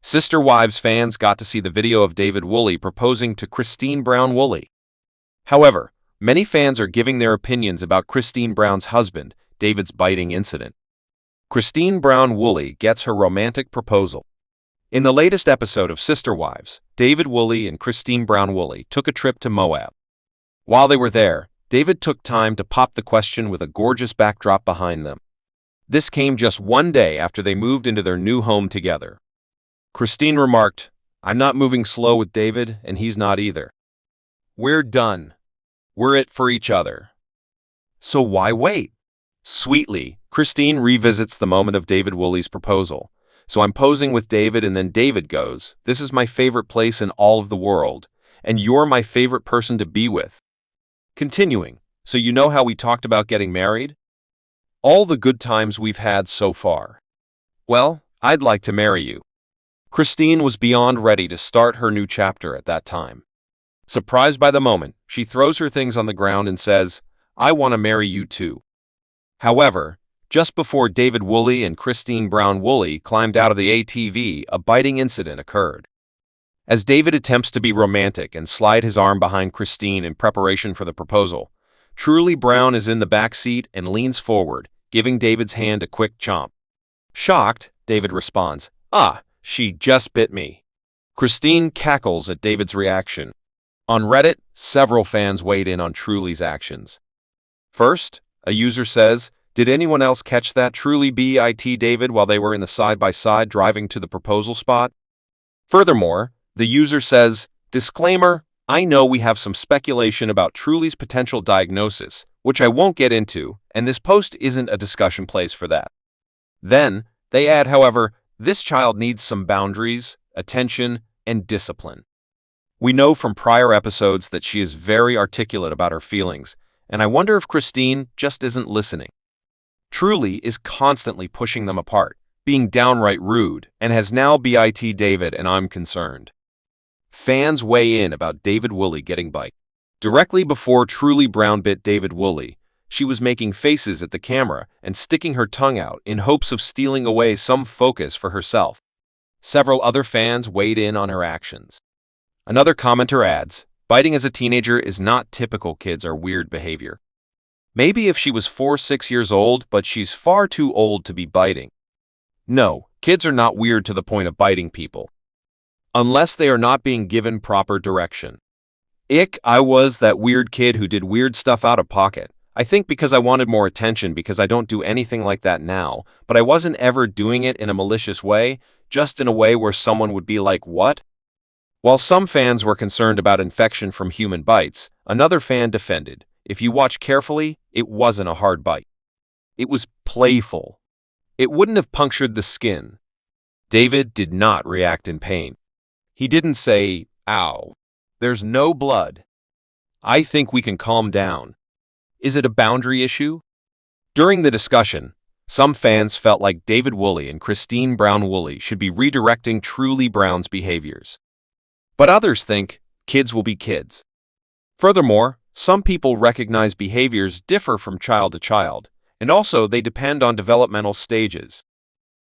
Sister Wives fans got to see the video of David Woolley proposing to Christine Brown Woolley. However, many fans are giving their opinions about Christine Brown's husband, David's biting incident. Christine Brown Woolley gets her romantic proposal. In the latest episode of Sister Wives, David Woolley and Christine Brown Woolley took a trip to Moab. While they were there, David took time to pop the question with a gorgeous backdrop behind them. This came just one day after they moved into their new home together. Christine remarked, "I'm not moving slow with David, and he's not either. We're done. We're it for each other. So why wait?" Sweetly, Christine revisits the moment of David Woolley's proposal. "So I'm posing with David, and then David goes, 'This is my favorite place in all of the world, and you're my favorite person to be with.'" Continuing, "So you know how we talked about getting married? All the good times we've had so far. Well, I'd like to marry you." Christine was beyond ready to start her new chapter at that time. Surprised by the moment, she throws her things on the ground and says, "I want to marry you too." However, just before David Woolley and Christine Brown Woolley climbed out of the ATV, a biting incident occurred. As David attempts to be romantic and slide his arm behind Christine in preparation for the proposal, Truly Brown is in the back seat and leans forward, giving David's hand a quick chomp. Shocked, David responds, "Ah, she just bit me." Christine cackles at David's reaction. On Reddit, several fans weighed in on Truly's actions. First, a user says, "Did anyone else catch that Truly bit David while they were in the side-by-side driving to the proposal spot?" Furthermore, the user says, "Disclaimer, I know we have some speculation about Truly's potential diagnosis, which I won't get into, and this post isn't a discussion place for that." Then, they add, however, "This child needs some boundaries, attention, and discipline." We know from prior episodes that she is very articulate about her feelings, and I wonder if Christine just isn't listening. Truly is constantly pushing them apart, being downright rude, and has now bit David, and I'm concerned. Fans weigh in about David Woolley getting bite. Directly before Truly Brown bit David Woolley, she was making faces at the camera and sticking her tongue out in hopes of stealing away some focus for herself. Several other fans weighed in on her actions. Another commenter adds, "Biting as a teenager is not typical kids are weird behavior. Maybe if she was 4-6 years old, but she's far too old to be biting. No, kids are not weird to the point of biting people. Unless they are not being given proper direction. I was that weird kid who did weird stuff out of pocket. I think because I wanted more attention because I don't do anything like that now, but I wasn't ever doing it in a malicious way, just in a way where someone would be like, 'What?'" While some fans were concerned about infection from human bites, another fan defended, "If you watch carefully, it wasn't a hard bite. It was playful. It wouldn't have punctured the skin." David did not react in pain. He didn't say, "Ow. There's no blood. I think we can calm down. Is it a boundary issue?" During the discussion, some fans felt like David Woolley and Christine Brown Woolley should be redirecting Truly Brown's behaviors. But others think kids will be kids. Furthermore, some people recognize behaviors differ from child to child, and also they depend on developmental stages.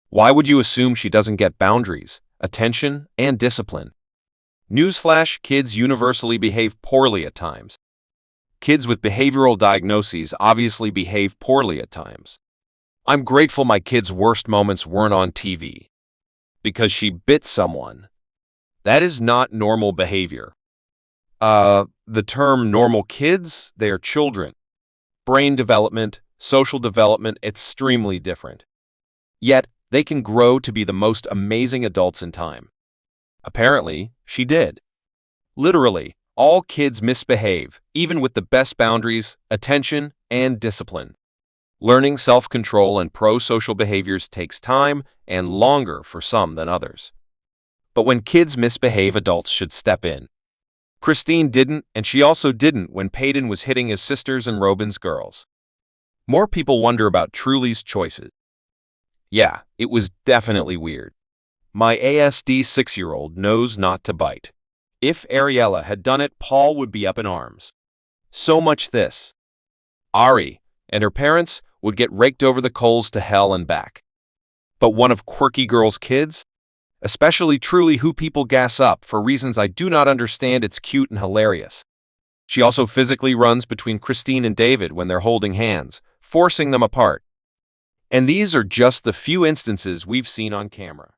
Why would you assume she doesn't get boundaries, attention, and discipline? Newsflash, kids universally behave poorly at times. Kids with behavioral diagnoses obviously behave poorly at times. I'm grateful my kid's worst moments weren't on TV. Because she bit someone. That is not normal behavior. The term normal kids, they are children. Brain development, social development, extremely different. Yet, they can grow to be the most amazing adults in time. Apparently, she did. Literally, all kids misbehave, even with the best boundaries, attention, and discipline. Learning self-control and pro-social behaviors takes time and longer for some than others. But when kids misbehave, adults should step in. Christine didn't, and she also didn't when Peyton was hitting his sisters and Robin's girls. More people wonder about Truly's choices. Yeah, it was definitely weird. My ASD 6-year-old knows not to bite. If Ariella had done it, Paul would be up in arms. So much this. Ari and her parents would get raked over the coals to hell and back. But one of Quirky Girl's kids? Especially truly who people gas up for reasons I do not understand. It's cute and hilarious. She also physically runs between Christine and David when they're holding hands, forcing them apart. And these are just the few instances we've seen on camera.